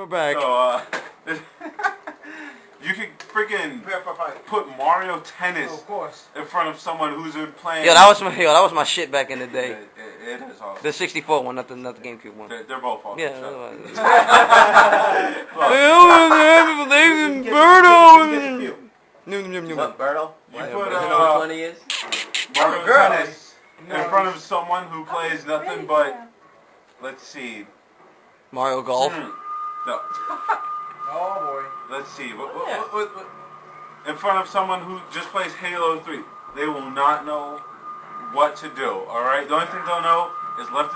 we're back. So, you could freaking put Mario Tennis in front of someone who's been playing. Yo, that was my shit back in the day. It is awesome. The 64 one, not the GameCube one. They're both awesome. Yeah. What, Birdo? You What? put You know which one he is? Mario Tennis in front of someone who plays nothing but, let's see. Mario Golf. No. Oh Let's see. What, in front of someone who just plays Halo 3, they will not know what to do. All right. The only thing they'll know is left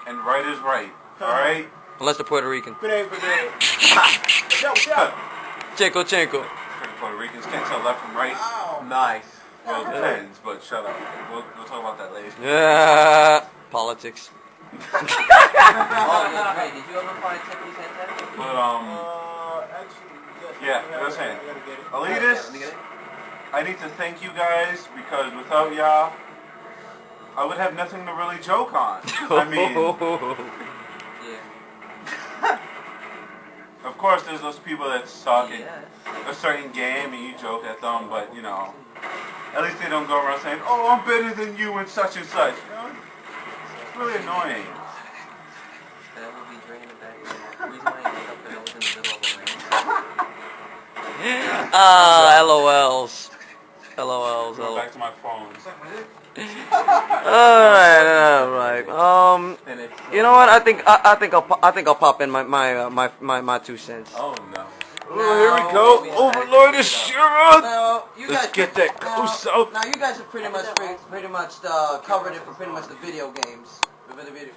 and right is right. All right. Unless they're Puerto Rican. boy. Chenko. Puerto Ricans can't tell left from right. Wow. Nice. Well, it depends, but shut up. We'll talk about that later. Yeah. Politics. Oh, yeah, wait, did you ever find Tiffany's antenna? But Actually, yeah, what I'm saying. Elitists, I need to thank you guys because without y'all, I would have nothing to really joke on. I mean, Yeah. of course, there's those people that suck Yes. at a certain game and you joke at them, but you know, at least they don't go around saying, "Oh, I'm better than you" and such and such. You know, it's really annoying. That would be draining back. The reason why I ended up there was in the middle of a rain. LOLs. Go back to my phone. Alright. And it's, You know what? I think I'll pop in my 2 cents. oh no. Oh, here we go. Overlord is sure. Now, you Let's guys, get that ghost out. Now you guys have pretty much covered it for pretty much the video games.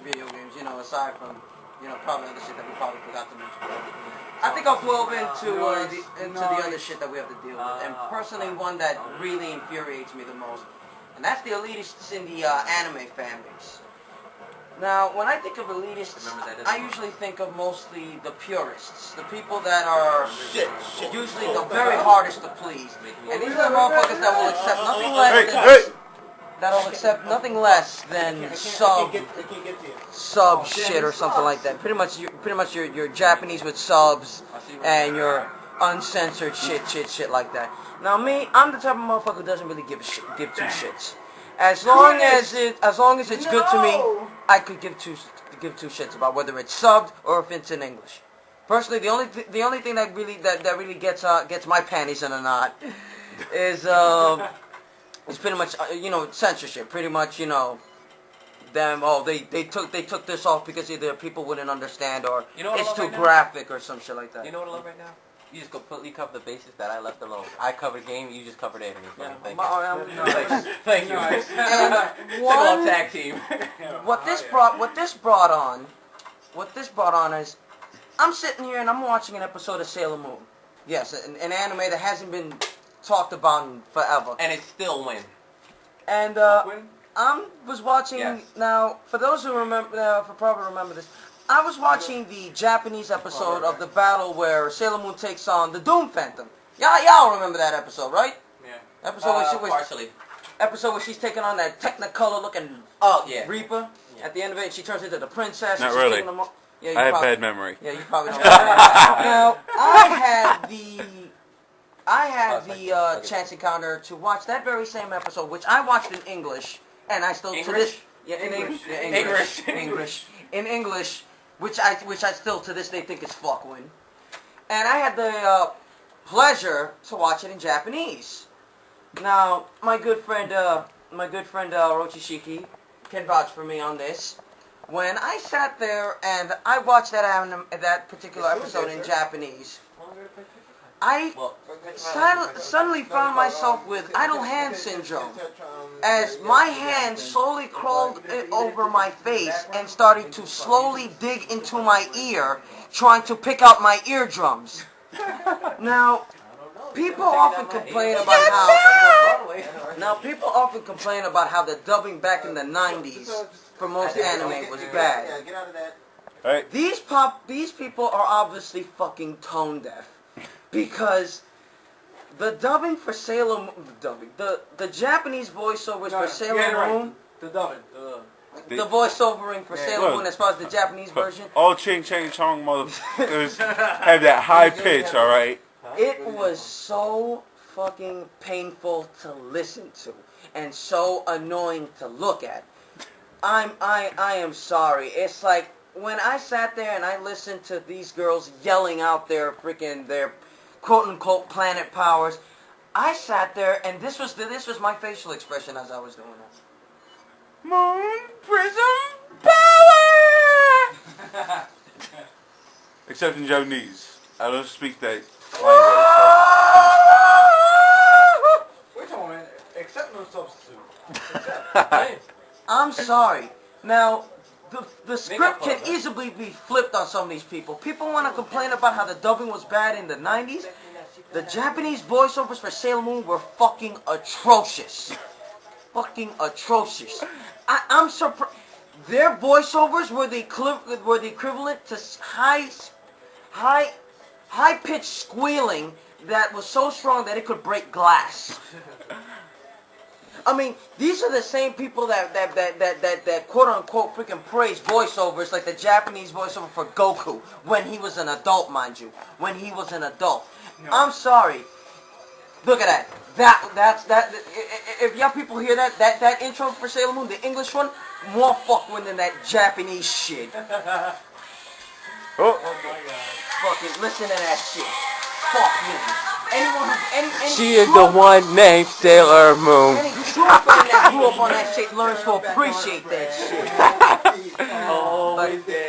Video games, you know, aside from, you know, probably other shit that we probably forgot to mention. I think I'll delve into the other shit that we have to deal with, and personally one that really infuriates me the most, and that's the elitists in the anime fanbase. Now, when I think of elitists, I usually think of mostly the purists, the people that are usually the very hardest to please, and these are the motherfuckers that will accept nothing less than that'll accept nothing less than sub shit or something like that. Pretty much you're Japanese with subs and your uncensored shit like that. Now me, I'm the type of motherfucker who doesn't really give two shits. As long as it's good to me, I could give two shits about whether it's subbed or if it's in English. Personally, the only thing that really gets my panties in a knot is pretty much censorship. Pretty much, you know, them. Oh, they took this off because either people wouldn't understand or it's too graphic or some shit like that. You know what I love right now? You just completely cover the bases that I left alone. I covered game, you just covered anime. Yeah, Thank you. One tag team. What this brought on is I'm sitting here and I'm watching an episode of Sailor Moon. Yes, an anime that hasn't been talked about in forever. And it's still win. And I was watching now. For those who remember, probably remember this. I was watching the Japanese episode of the battle where Sailor Moon takes on the Doom Phantom. Y'all remember that episode, right? Yeah. Episode where she's taking on that Technicolor looking Reaper. Yeah. At the end of it, she turns into the princess. Not and really. Yeah, I have bad memory. Yeah, you probably don't. Now, I had the chance encounter to watch that very same episode, which I watched in English, and I still to this in English, which I still to this day think is fucking. And I had the pleasure to watch it in Japanese. Now, my good friend Rochishiki can vouch for me on this. When I sat there and I watched that particular episode in Japanese, I suddenly found myself with idle hand syndrome, as my hand slowly crawled over my face and started to slowly dig into my ear, trying to pick out my eardrums. Now, people often complain about how the dubbing back in the 90s for most anime was bad. Right. These people are obviously fucking tone deaf. Because the dubbing for Sailor Moon, the Japanese voiceovers for Sailor Moon, The dubbing. The voiceovering for Sailor Moon as far as the Japanese version. All Ching Chang Chong motherfuckers have that high pitch, alright? It was so fucking painful to listen to and so annoying to look at. I am sorry. It's like when I sat there and I listened to these girls yelling out their quote unquote planet powers, I sat there and this was my facial expression as I was doing this. Moon Prism Power! Except in Japanese. I don't speak that language. Wait a moment. Accept no substitute. I'm sorry. Now, the script can easily be flipped on some of these people. People want to complain about how the dubbing was bad in the 90s. The Japanese voiceovers for Sailor Moon were fucking atrocious. Fucking atrocious. I'm surprised. Their voiceovers were the equivalent to high-pitched squealing that was so strong that it could break glass. I mean, these are the same people that quote unquote freaking praise voiceovers like the Japanese voiceover for Goku when he was an adult, mind you. When he was an adult. No. I'm sorry. Look at that. That's if y'all people hear that intro for Sailor Moon, the English one, more fucking than that Japanese shit. Oh my god. Fucking listen to that shit. Fuck me. She is the one named Sailor Moon. Any true fan that grew up on that shit learns to appreciate that shit.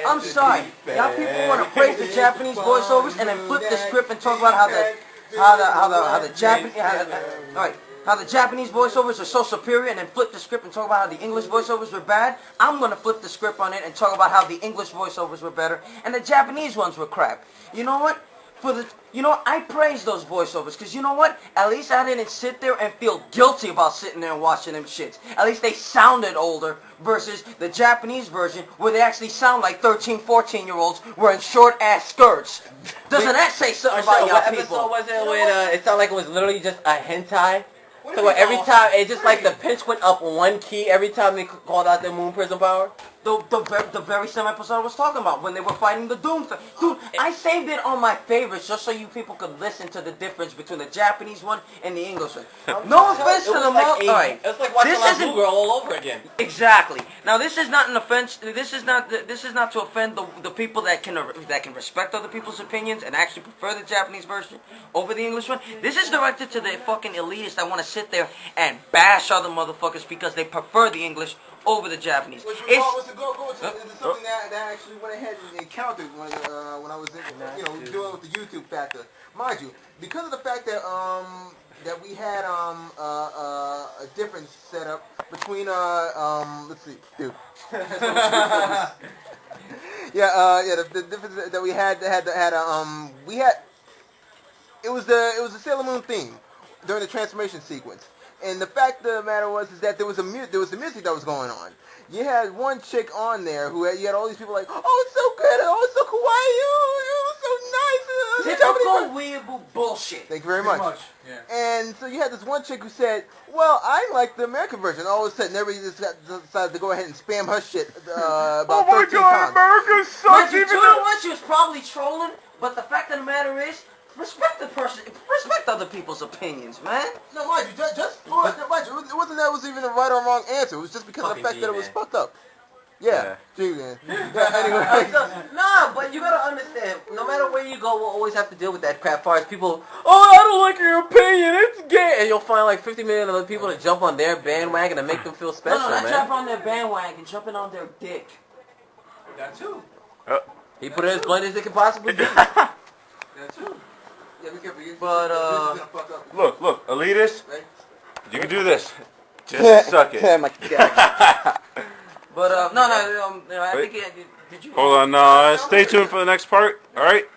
I'm sorry. Y'all people want to praise the Japanese voiceovers and then flip the script and talk about how the Japanese voiceovers are so superior and then flip the script and talk about how the English voiceovers were bad. I'm going to flip the script on it and talk about how the English voiceovers were better and the Japanese ones were crap. You know what? I praise those voiceovers because you know what? At least I didn't sit there and feel guilty about sitting there and watching them shits. At least they sounded older versus the Japanese version where they actually sound like 13, 14-year-olds wearing short-ass skirts. Doesn't that say something about y'all people? What episode was it when it sounded like it was literally just a hentai? So every time, it just like the pitch went up one key every time they called out their Moon Prism power? The very same episode I was talking about when they were fighting the Doom. Dude, I saved it on my favorites just so you people could listen to the difference between the Japanese one and the English one. No offense to them all. Alright. It's like watching La Girl all over again. Exactly. Now this is not an offense. This is not to offend the people that can respect other people's opinions and actually prefer the Japanese version over the English one. This is directed to the fucking elitists that want to sit there and bash other motherfuckers because they prefer the English over the Japanese. Is something that actually went ahead and encountered when I was dealing with the YouTube factor. Mind you, because of the fact that that we had a different setup between let's see, dude. The difference that we had it was the Sailor Moon theme during the transformation sequence. And the fact of the matter was that there was the music that was going on. You had one chick on there you had all these people like, oh, it's so good, oh, it's so kawaii, Typical weeaboo bullshit. Thank you very much. Yeah. And so you had this one chick who said, well, I like the American version. All of a sudden, everybody just decided to go ahead and spam her shit about 13 times. America sucks! You know what? She was probably trolling, but the fact of the matter is, respect other people's opinions, man. No, mind you, it wasn't that it was even a right or wrong answer. It was just because of the fact that it was fucked up. Yeah. Gee, man. Anyway. Nah, but you gotta understand, no matter where you go, we'll always have to deal with that crap. As far as people, oh, I don't like your opinion, it's gay. And you'll find like 50 million other people to jump on their bandwagon and make them feel special, not man. jump on their bandwagon, jumping on their dick. That too. He put it as blunt as it can possibly be. That too. Yeah, be careful. But, Look, elitist, you can do this. Just suck it. But, I think, did you... Hold on, stay tuned for the next part, alright?